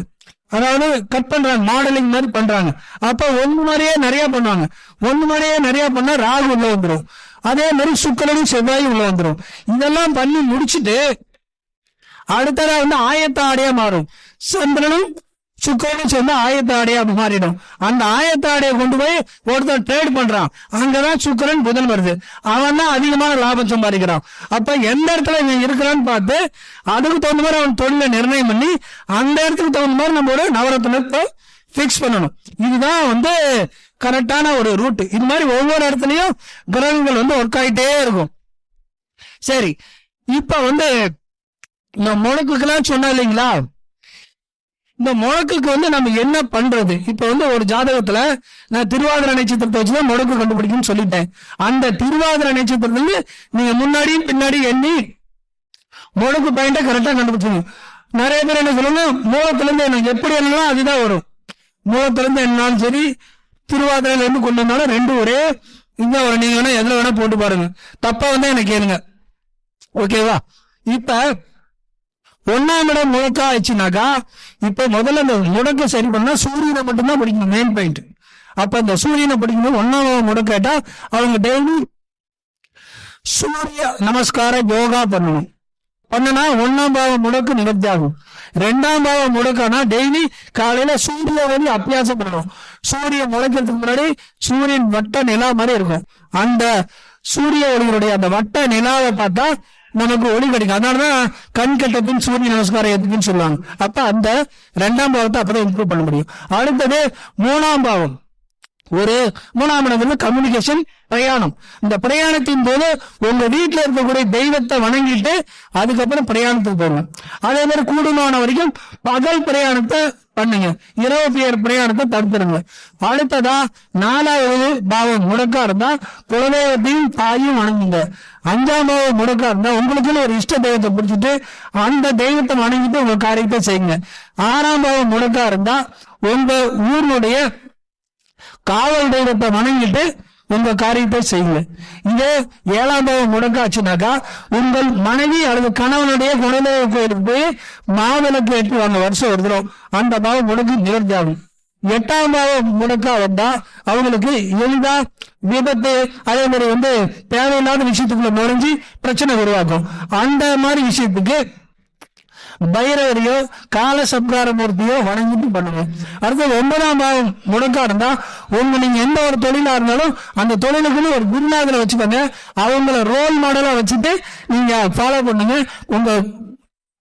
அதாவது கட் பண்றாங்க, மாடலிங் மாதிரி பண்றாங்க. அப்ப ஒண்ணு மாதிரியே நிறைய பண்ணுவாங்க. ஒண்ணு மாதிரியே நிறைய பண்ணா ராகு உள்ள வந்துடும், அதே மாதிரி சுக்கிரனும் செவ்வாயும் உள்ள வந்துடும். இதெல்லாம் பண்ணி முடிச்சுட்டு அடுத்ததா வந்து ஆயத்த ஆடையா மாறும். சந்திரனும் சுக்கிரனும் சேர்ந்து ஆயத்த ஆடையா மாறிடும். அந்த ஆயத்த ஆடையை கொண்டு போய் ஒருத்தர் ட்ரேட் பண்றான், அங்கதான் சுக்கிரன் புதன் வருது, அவன் தான் அதிகமான லாபம் சம்பாதிக்கிறான். அப்ப எந்த இடத்துல இவன் இருக்கிறான்னு பார்த்து அதுக்கு தகுந்த மாதிரி அவன் தொழிலை நிர்ணயம் பண்ணி அந்த இடத்துக்கு தகுந்த மாதிரி நம்ம ஒரு நவரத்னத்தை பிக்ஸ் பண்ணணும். இதுதான் வந்து கரெக்டான ஒரு ரூட். இது மாதிரி ஒவ்வொரு இடத்துலயும் கிரகங்கள் வந்து ஒர்க் ஆகிட்டே இருக்கும். சரி, இப்ப வந்து இந்த முடக்குக்கெல்லாம் சொன்னா இல்லைங்களா, இந்த முடக்குக்கு வந்து நம்ம என்ன பண்றது? இப்ப வந்து ஒரு ஜாதகத்துல நான் திருவாதிரை நட்சத்திரத்தை வச்சுதான் முடக்கு கண்டுபிடிக்கும்னு சொல்லிட்டேன். அந்த திருவாதிரை நட்சத்திரத்துல நீங்க முன்னாடியும் பின்னாடி எண்ணி முடக்கு பாயிண்ட கரெக்டா கண்டுபிடிச்சணும். நிறைய பேர் என்ன சொல்லுவாங்க, மூலத்துல இருந்து எனக்கு எப்படி எல்லாம் அதுதான் வரும். மூலத்துல இருந்து என்னாலும் சரி, திருவாதிரையில இருந்து கொண்டு வந்தாலும் ரெண்டும் ஒரே இங்க வரும். நீங்க வேணா எதுல வேணா போட்டு பாருங்க, தப்பா வந்து எனக்கு கேளுங்க, ஓகேவா? இப்ப 1ஆம் இடம் முடக்கா ஆயிடுச்சுனாக்கா, இப்ப முதல்ல இந்த முடக்க சரி பண்ணா சூரியனை மட்டும்தான் படிக்கணும், மெயின் பாயிண்ட். அப்ப இந்த சூரியனை படிக்கணும் 1ஆம் முடக்காட்டா அவங்க டெய்லி சூரிய நமஸ்கார யோகா பண்ணணும். பண்ணனா 1ஆம் பாவம் முடக்கு நிவர்த்தி ஆகும். 2ஆம் பாவம் முடக்கானா டெய்லி காலையில சூரிய ஒளி அபியாசம் பண்ணணும். சூரியன் முளைக்கிறதுக்கு முன்னாடி சூரியன் வட்ட நிலா மாதிரி இருக்கும். அந்த சூரிய ஒளிகளுடைய அந்த வட்ட நிலாவை பார்த்தா நமக்கு ஒளி கிடைக்கும். அதனாலதான் கண் கெட்ட பின் சூரிய நமஸ்காரம் எதுக்குன்னு சொல்லுவாங்க. அப்ப அந்த 2ஆம் பாவத்தை அப்பதான் இம்ப்ரூவ் பண்ண முடியும். அடுத்தது 3ஆம் பாவம். ஒரு 3ஆம் இடத்துல கம்யூனிகேஷன், பிரயாணம். இந்த பிரயாணத்தின் போது உங்க வீட்டுல இருக்கக்கூடிய தெய்வத்தை வணங்கிட்டு அதுக்கப்புறம் பிரயாணத்துக்கு போகணும். அதே மாதிரி கூடுமான வரைக்கும் பகல் பிரயாணத்தை பண்ணுங்க, இரவு பிரயாணத்தை தடுத்துருங்க. அடுத்ததா 4ஆவது பாவம் முடக்கா இருந்தா குலதெய்வத்தையும் தாயும் வணங்குங்க. 5ஆம் பாவம் முடக்கா இருந்தா உங்களுக்குன்னு ஒரு இஷ்ட தெய்வத்தை பிடிச்சிட்டு அந்த தெய்வத்தை வணங்கிட்டு உங்க காரியத்தை செய்யுங்க. 6ஆம் பாவம் முடக்கா இருந்தா உங்க ஊருடைய காவல் தெய்வத்தை வணங்கிட்டு உங்க காரியத்தை செய்யுங்க. இதே 7ஆம் பாவம் முடக்காச்சுனாக்கா உங்கள் மனைவி அல்லது கணவனுடைய குலதெய்வ கோயிலுக்கு போய் மாவிளக்கு ஏற்றி வாங்க, வருஷம் ஒரு தடவை. அந்த பாவம் முடக்கு நிவர்த்தி ஆகும். 8ஆம் பாவம் முடக்கா வந்தா அவங்களுக்கு எளிதா விபத்து, அதே மாதிரி தேவையில்லாத விஷயத்துக்குள்ள நுழைஞ்சு பிரச்சனை உருவாக்கும். அந்த மாதிரி விஷயத்துக்கு பைரவரையோ கால சம்கார மூர்த்தியோ வணங்கிட்டு பண்ணுங்க. அடுத்து 9ஆம் பாவம் முடக்கா இருந்தா நீங்க எந்த ஒரு தொழிலா இருந்தாலும் அந்த தொழிலுக்குன்னு ஒரு குருநாதரை வச்சுக்கோங்க. அவங்கள ரோல் மாடலா வச்சுட்டு நீங்க ஃபாலோ பண்ணுங்க.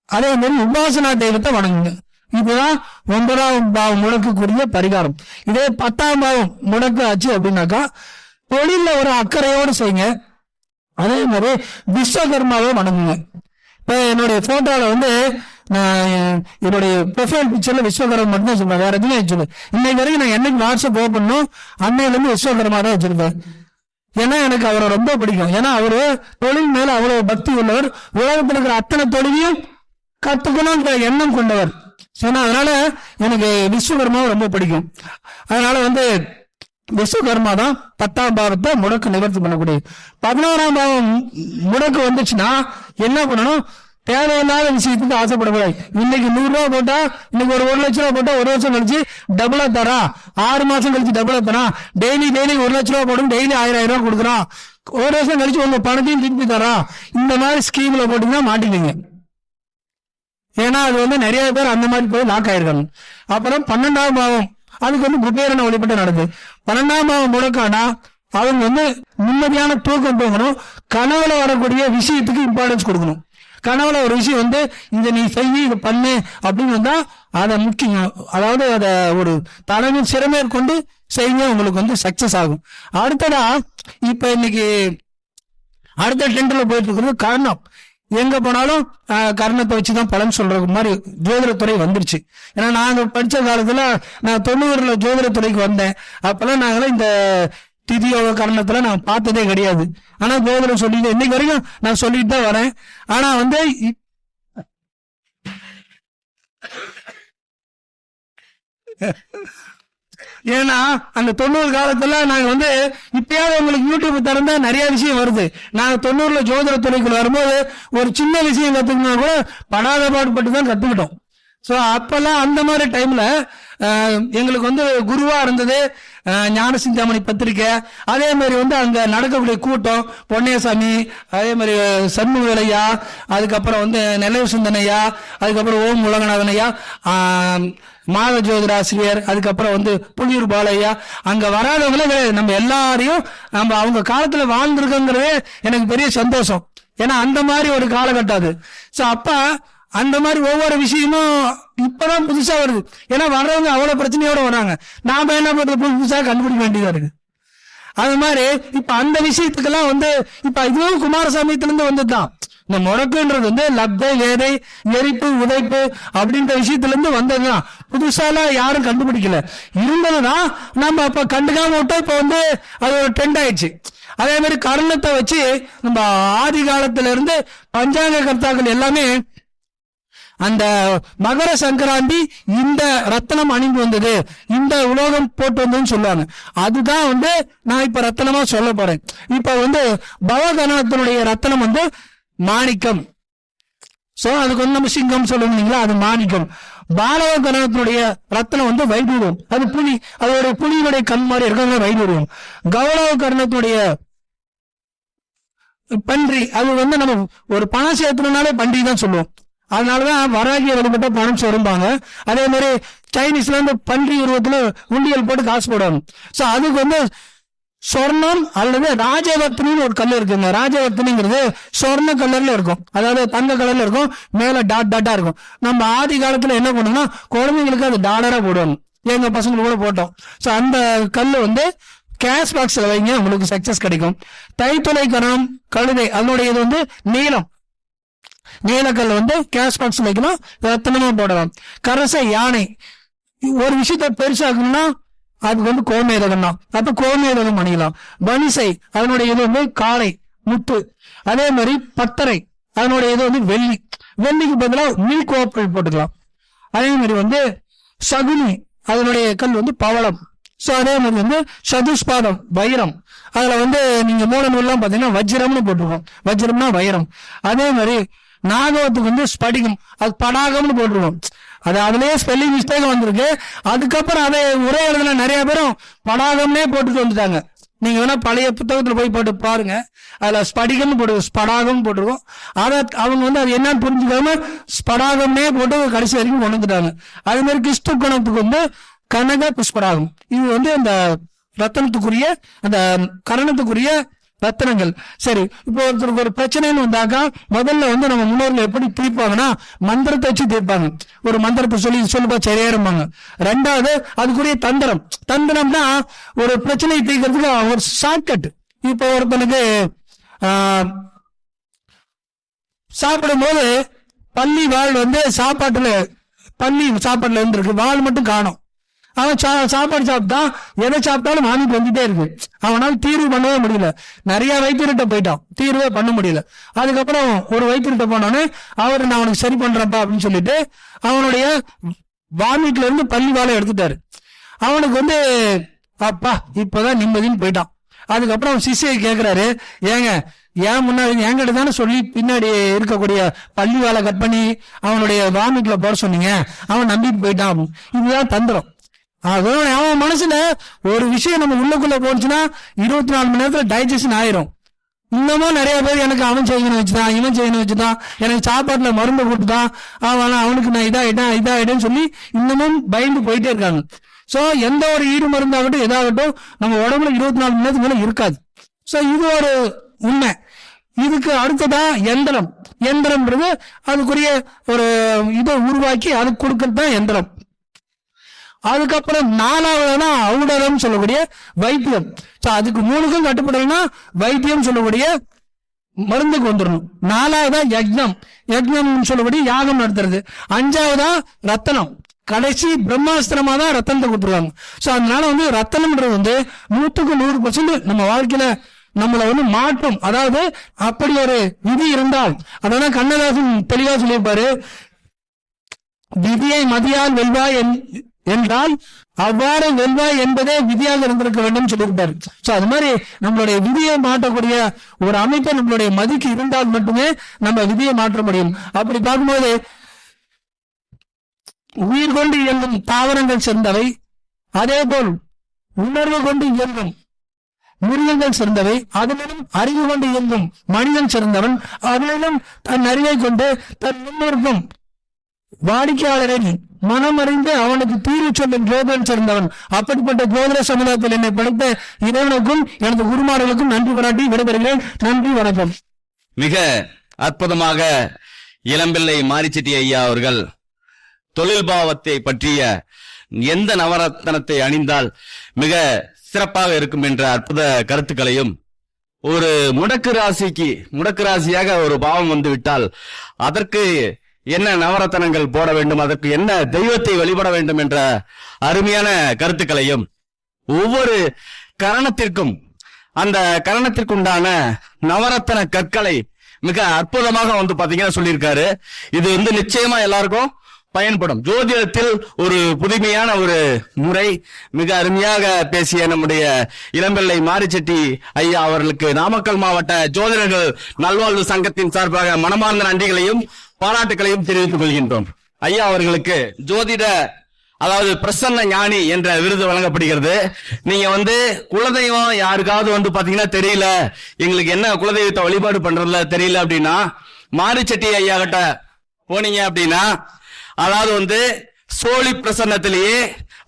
அதே மாதிரி உபாசனா தெய்வத்தை வணங்குங்க. இதுதான் 9ஆம் பாவம் முடக்கக்கூடிய பரிகாரம். இதே 10ஆம் பாவம் முடக்கு ஆச்சு அப்படின்னாக்கா தொழில ஒரு அக்கறையோடு செய்யுங்க. அதே மாதிரி விஸ்வகர்மாவை வணங்குங்க. இப்ப என்னுடைய போட்டோல நான் என்னுடைய ப்ரொஃபைல் பிக்சர்ல விஸ்வகர்மா மட்டும் தான் சொல்லுவேன், வேற எதுவும் வச்சிருப்பேன். இன்னைக்கு வரைக்கும் நான் என்னைக்கு வாட்ஸ்அப் ஓபன் பண்ணும் அன்னையில இருந்து விஸ்வகர்மா தான் வச்சிருப்பேன். ஏன்னா எனக்கு அவரை ரொம்ப பிடிக்கும். ஏன்னா அவரு தொழில் மேல அவ்வளவு பக்தி உள்ளவர், உலகத்தில் இருக்கிற அத்தனை தொழிலையும் கத்துக்கணும்ன்ற எண்ணம் கொண்டவர். அதனால எனக்கு விஸ்வகர்மாவை ரொம்ப பிடிக்கும். அதனால விஸ்வகர்மா தான் 10ஆம் பாவத்தை முடக்கு நிவர்த்தி பண்ணக்கூடிய. 11ஆம் பாவம் முடக்கு வந்துச்சுன்னா என்ன பண்ணணும்? தேவையில்லாத விஷயத்துக்கு ஆசைப்படக்கூடாது. இன்னைக்கு 100 ரூபா போட்டா இன்னைக்கு ஒரு 1 லட்ச ரூபா போட்டா 1 வருஷம் கழிச்சு டபுளா தரா, 6 மாசம் கழிச்சு டபுளா தரா, டெய்லி 1 லட்ச ரூபா போடும், டெய்லி 1000 ரூபா கொடுக்குறான், 1 வருஷம் கழிச்சு உங்க பணத்தையும் திருப்பி தரா. இந்த மாதிரி ஸ்கீம்ல போட்டீங்கன்னா மாட்டிக்கிங்க. ஏன்னா அது நிறைய பேர் அந்த மாதிரி போய் லாக் ஆயிருக்காங்க. அப்புறம் 12ஆம் பாவம் அதுக்கு குபேரனை வழிபட்டு நடக்குது. 12ஆம் பாவம் முடக்கானா அவங்க நிம்மதியான தூக்கம் போகணும். கனவுல வரக்கூடிய விஷயத்துக்கு இம்பார்ட்டன்ஸ் கொடுக்கணும். கனவுல ஒரு விஷயம் இதை நீ செய்ய, இதை பண்ணு அப்படின்னு வந்தா அதை முக்கியம், அதாவது அதை ஒரு தலைமை சிறமேற்கொண்டு செய்யுங்க, உங்களுக்கு சக்சஸ் ஆகும். அடுத்ததா இப்ப இன்னைக்கு அடுத்த ட்ரெண்ட்ல போயிட்டு இருக்கிறது கர்ணம். எங்க போனாலும் கர்ணத்தை வச்சுதான் பலன் சொல்ற மாதிரி ஜோதிடத்துறை வந்துருச்சு. ஏன்னா நாங்க படிச்ச காலத்துல நான் 90ல ஜோதிடத்துறைக்கு வந்தேன். அப்பெல்லாம் நாங்களாம் இந்த திதியோக கர்ணத்துல நான் பார்த்ததே கிடையாது. ஆனா ஜோதிடம் சொல்லிட்டு இன்னைக்கு வரைக்கும் நான் சொல்லிட்டு தான் வரேன். ஆனா ஏன்னா அந்த 90 காலத்துல நாங்க இப்பயாவது உங்களுக்கு யூடியூப் திறந்தா நிறைய விஷயம் வருது. நாங்க 90ல ஜோதிடத்துறைக்குள்ள வரும்போது ஒரு சின்ன விஷயம் கத்துக்கணும்னா கூட படாத பாடுபட்டு தான் கத்துக்கிட்டோம். சோ அப்பெல்லாம் அந்த மாதிரி டைம்ல எங்களுக்கு குருவா இருந்தது ஞான சிந்தாமணி பத்திரிக்கை. அதே மாதிரி அங்க நடக்கக்கூடிய கூட்டம் பொன்னையசாமி, அதே மாதிரி சண்முகவேலையா, அதுக்கப்புறம் நெல்லையூர் சிந்தனையா, அதுக்கப்புறம் ஓம் உலகநாதன் ஐயா, மாத ஜோதிராசிரியர், அதுக்கப்புறம் புலியூர் பாலையா, அங்க வராதவங்களே நம்ம எல்லாரையும் நம்ம அவங்க காலத்துல வாழ்ந்திருக்கோங்கிறதே எனக்கு பெரிய சந்தோஷம். ஏன்னா அந்த மாதிரி ஒரு காலகட்டம் அது. சோ அப்ப அந்த மாதிரி ஒவ்வொரு விஷயமும் இப்பதான் புதுசா வருது. ஏன்னா வர்றவங்க அவ்வளவு பிரச்சனையோட வராங்க, நாம என்ன பண்றது புதுசா கண்டுபிடிக்க வேண்டியதா இருக்கு. அது மாதிரி இப்ப அந்த விஷயத்துக்கெல்லாம் இப்ப இதுவும் குமாரசாமியத்துல இருந்து வந்ததுதான். இந்த முடக்குன்றது லப்தை, வேதை, எரிப்பு, உதைப்பு அப்படின்ற விஷயத்துல இருந்து வந்ததுதான். புதுசாலாம் யாரும் கண்டுபிடிக்கல, இருந்ததுதான். நம்ம அப்ப கண்டுக்காம விட்டோம். இப்ப அது ஒரு ட்ரெண்ட் ஆயிடுச்சு. அதே மாதிரி கர்ணத்தை வச்சு நம்ம ஆதி காலத்துல இருந்து பஞ்சாங்க கர்த்தாக்கள் எல்லாமே அந்த மகர சங்கராந்தி இந்த ரத்தனம் அணிந்து வந்தது, இந்த உலோகம் போட்டு வந்ததுன்னு சொல்லுவாங்க. அதுதான் நான் இப்ப ரத்தனமா சொல்ல போறேன். இப்ப பவகரணத்தினுடைய ரத்தனம் மாணிக்கம். சோ அதுக்கு நம்ம சிங்கம் சொல்லுவீங்களா, அது மாணிக்கம். பாலவ கரணத்தினுடைய ரத்தனம் வைடூரியம், அது புலி, அதோட புலியினுடைய கண் மாதிரி இருக்க வைடூரியம். கௌரவ கரணத்தினுடைய பன்றி, அது வந்து நம்ம ஒரு பணம் சேர்த்தனாலே பன்றி தான் சொல்லுவோம். அதனாலதான் வராகிய வழிபட்ட பணம் சொரும்பாங்க. அதே மாதிரி சைனீஸ்ல வந்து பன்றி உருவத்துல உண்டியல் போட்டு காசு போடுவாங்க. சோ அதுக்கு வந்து சொர்ணம் அல்லது ராஜவர்த்தனின்னு ஒரு கல் இருக்குங்க. ராஜவர்த்தனிங்கிறது சொர்ண கலர்ல இருக்கும், அதாவது தங்க கலர்ல இருக்கும், மேல டாட் டாட்டா இருக்கும். நம்ம ஆதி காலத்துல என்ன பண்ணோம்னா குழந்தைங்களுக்கு அது டாலரா போடுவாங்க, எங்க பசங்க கூட போட்டோம். சோ அந்த கல்லு வந்து கேஷ் பாக்ஸ்ல வைங்க, உங்களுக்கு சக்சஸ் கிடைக்கும். தைத்துளை கரணம் கழுதை, அதனுடைய இது வந்து நீலக்கல் வந்து கேஷ் பாக்ஸ் வைக்கணும், ரத்தனமா போடலாம். கரசை யானை, ஒரு விஷயத்த பெருசாக்கணும்னா அதுக்கு வந்து கோமேதகம் தான், அப்ப கோமேதகம் பண்ணிக்கலாம். பனிசை, அதனுடைய இது வந்து காளை முத்து. அதே மாதிரி பத்தரை, அதனுடைய இது வந்து வெள்ளி, வெள்ளிக்கு பதிலாக மில்க் ஓப்பல் போட்டுக்கலாம். அதே மாதிரி வந்து சகுனி, அதனுடைய கல் வந்து பவளம். சோ அதே மாதிரி வந்து சதுஷ்பாதம் வைரம், அதுல வந்து நீங்க மூல நூல்லாம் பாத்தீங்கன்னா வஜ்ரம்னு போட்டிருக்கோம், வஜ்ரம்னா வைரம். அதே மாதிரி நாகவத்துக்கு வந்து ஸ்படிகம், அது படாகம்னு போட்டிருக்கோம். அது அதுலயே ஸ்பெல்லிங் மிஸ்டேக் வந்திருக்கு. அதுக்கப்புறம் அதை உரை எழுதுல நிறைய பேரும் படாகம்னே போட்டுட்டு வந்துட்டாங்க. நீங்க வேணா பழைய புத்தகத்துல போய் போட்டு பாருங்க, அதுல ஸ்படிகம்னு போட்டு ஸ்படாகம் போட்டிருக்கோம். அதை அவங்க வந்து அது என்னன்னு புரிஞ்சுக்காம ஸ்படாகம்னே போட்டு கடைசி வரைக்கும் கொண்டு வந்துட்டாங்க. அதே மாதிரி கிறிஸ்து கணத்துக்கு வந்து கனக புஷ்பராகம், இது வந்து அந்த ரத்தனத்துக்குரிய அந்த கரணத்துக்குரிய ரத்தனங்கள். சரி, இப்போ ஒருத்தருக்கு ஒரு பிரச்சனைன்னு வந்தாக்கா முதல்ல வந்து நம்ம முன்னோர்கள் எப்படி தீர்ப்பாங்கன்னா மந்திரத்தை வச்சு தீர்ப்பாங்க. ஒரு மந்திரத்தை சொல்லுப்பா சரியாயிருப்பாங்க. ரெண்டாவது அதுக்குரிய தந்திரம். தந்திரம்னா ஒரு பிரச்சனையை தீர்க்கறதுக்கு ஒரு ஷார்ட்கட். இப்போ ஒருத்தனுக்கு சாப்பிடும் போது பள்ளி வாழ் வந்து பள்ளி சாப்பாட்டுல இருந்திருக்கு, வாழ் மட்டும் காணும். அவன் சாப்பாடு சாப்பிட்டான், எதை சாப்பிட்டாலும் வாமிட்டு வந்துட்டே இருக்கு. அவனால் தீர்வு பண்ணவே முடியல. நிறைய வைத்தியர்கிட்ட போயிட்டான், தீர்வே பண்ண முடியல. அதுக்கப்புறம் ஒரு வைத்தியர்கிட்ட போனோன்னு அவரு நான் அவனுக்கு சரி பண்றேன்ப்பா அப்படின்னு சொல்லிட்டு அவனுடைய வாமிட்ல இருந்து பள்ளி வாழை எடுத்துட்டாரு. அவனுக்கு வந்து அப்பா இப்பதான் நிம்மதின்னு போயிட்டான். அதுக்கப்புறம் சிஷ்யை கேட்கிறாரு, ஏங்க ஏன் முன்னாடி என்கிட்ட தானே சொல்லி பின்னாடி இருக்கக்கூடிய பள்ளி வாழை கட் பண்ணி அவனுடைய வாமிட்ல போட சொன்னீங்க, அவன் நம்பிட்டு போயிட்டான். இதுதான் தந்திரம். அதோட அவன் மனசுல ஒரு விஷயம் நம்ம உள்ளுக்குள்ள போச்சுன்னா 24 மணி நேரத்துல டைஜஷன் ஆயிரும். இன்னமும் நிறைய பேர் எனக்கு அவன் செய்யணும் வச்சுதான், இவன் செய்யணும் வச்சுதான், எனக்கு சாப்பாட்டுல மருந்து கொடுத்துதான், அவனுக்கு நான் இதாயிட்டேன்னு சொல்லி இன்னமும் பயந்து போயிட்டே இருக்காங்க. சோ எந்த ஒரு ஈடு மருந்தாகட்டும் எதாகட்டும் நம்ம உடம்புல 24 மணி நேரத்துக்கு மேல இருக்காது. சோ இது ஒரு உண்மை. இதுக்கு அடுத்ததா எந்திரம்ன்றது அதுக்குரிய ஒரு இதை உருவாக்கி அதுக்கு கொடுக்கறது தான் எந்திரம். அதுக்கப்புறம் 4வதுனா ஔடதம் சொல்லக்கூடிய வைத்தியம். அதுக்கு 3க்கும் கட்டுப்படலைன்னா வைத்தியம் சொல்லக்கூடிய மருந்துக்கு வந்துடணும். 4வதா யஜ்ஞம் சொல்லக்கூடிய யாகம் நடத்துறது. 5வதா ரத்தனம், கடைசி பிரம்மாஸ்திரமா தான் ரத்தனத்தை கொடுத்துருவாங்க. சோ அதனால வந்து ரத்தனம்ன்றது வந்து 100% நம்ம வாழ்க்கையில நம்மளை வந்து மாற்றும். அதாவது அப்படி ஒரு விதி இருந்தால், அதான் கண்ணதாசன் தெளிவா சொல்லியிருப்பாரு, விதியை மதியால் வெல்வாய் என்றால் அவ்வாறு வெல்வாய் என்பதே விதியாக இருந்திருக்க வேண்டும் சொல்லியிருப்பாரு. சோ அது மாதிரி நம்மளுடைய விதியை மாற்றக்கூடிய ஒரு அமைப்பை நம்மளுடைய மதிக்கு இருந்தால் மட்டுமே நம்ம விதியை மாற்ற முடியும். அப்படி பார்க்கும்போது உயிர் கொண்டு இயங்கும் தாவரங்கள் சிறந்தவை, அதே போல் உணர்வு கொண்டு இயங்கும் மிருகங்கள் சிறந்தவை, அதிலும் அறிவு கொண்டு இயங்கும் மனிதன் சிறந்தவன், அதிலும் தன் அறிவை கொண்டு தன் முன்னிருக்கும் வாடிக்கையாளரின் மனமறிந்து அவனுக்கு தீர்வு சொல்லும் ஜோதிடன் சிறந்தவன். அப்படிப்பட்ட ஜோதிட சமுதாயத்தில் என்னை படைத்த இறைவனுக்கும் எனது குருமார்களுக்கும் நன்றி பாராட்டி விடைபெறுகிறேன். நன்றி, வணக்கம். மிக அற்புதமாக இளம்பிள்ளை மாரிச்செட்டி ஐயா அவர்கள் தொழில் பாவத்தை பற்றிய எந்த நவரத்னத்தை அணிந்தால் மிக சிறப்பாக இருக்கும் என்ற அற்புத கருத்துக்களையும், ஒரு முடக்கு ராசியாக ஒரு பாவம் வந்து விட்டால் அதற்கு என்ன நவரத்தனங்கள் போட வேண்டும், அதற்கு என்ன தெய்வத்தை வழிபட வேண்டும் என்ற அருமையான கருத்துக்களையும், ஒவ்வொரு கரணத்திற்கும் அந்த கரணத்திற்குண்டான நவரத்தன கற்களை மிக அற்புதமாக வந்து பாத்தீங்கன்னா சொல்லியிருக்காரு. இது வந்து நிச்சயமா எல்லாருக்கும் பயன்படும். ஜோதிடத்தில் ஒரு புதுமையான ஒரு முறை மிக அருமையாக பேசிய நம்முடைய இளம்பிள்ளை மாரிச்செட்டி ஐயா அவர்களுக்கு நாமக்கல் மாவட்ட ஜோதிடர்கள் நல்வாழ்வு சங்கத்தின் சார்பாக மனமார்ந்த நன்றிகளையும் பாராட்டுகளையும் தெரிவித்துக் கொள்கின்றோம். ஐயா அவர்களுக்கு ஜோதிட அதாவது பிரசன்ன ஞானி என்ற விருது வழங்கப்படுகிறது. நீங்க குலதெய்வம் யாருக்காவது பாத்தீங்கன்னா தெரியல, எங்களுக்கு என்ன குலதெய்வத்தை வழிபாடு பண்றதுல தெரியல அப்படின்னா, மாரிச்செட்டி ஐயா கிட்ட போனீங்க அப்படின்னா, அதாவது சோழி பிரசன்னத்திலேயே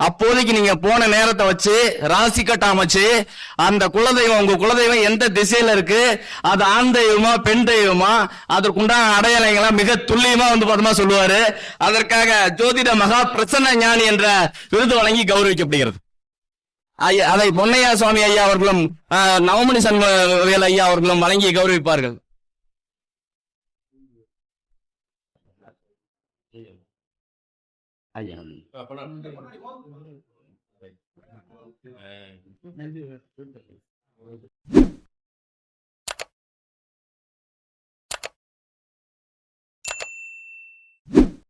அப்போதைக்கு நீங்க போன நேரத்தை வச்சு ராசி கட்ட அமைச்சு அந்த குலதெய்வம், உங்க குலதெய்வம் எந்த திசையில இருக்கு, அது ஆண் தெய்வமா பெண் தெய்வமா, அதற்குண்டான அடையாளங்களா மிக துல்லியமா பார்த்தமா சொல்லுவாரு. அதற்காக ஜோதிட மகா பிரசன்ன ஞானி என்ற விருது வழங்கி கௌரவிக்கப்படுகிறது. அதை பொன்னையா சுவாமி ஐயா அவர்களும் நவமணி சண்முகவேல் ஐயா அவர்களும் வழங்கி கௌரவிப்பார்கள். ஐயா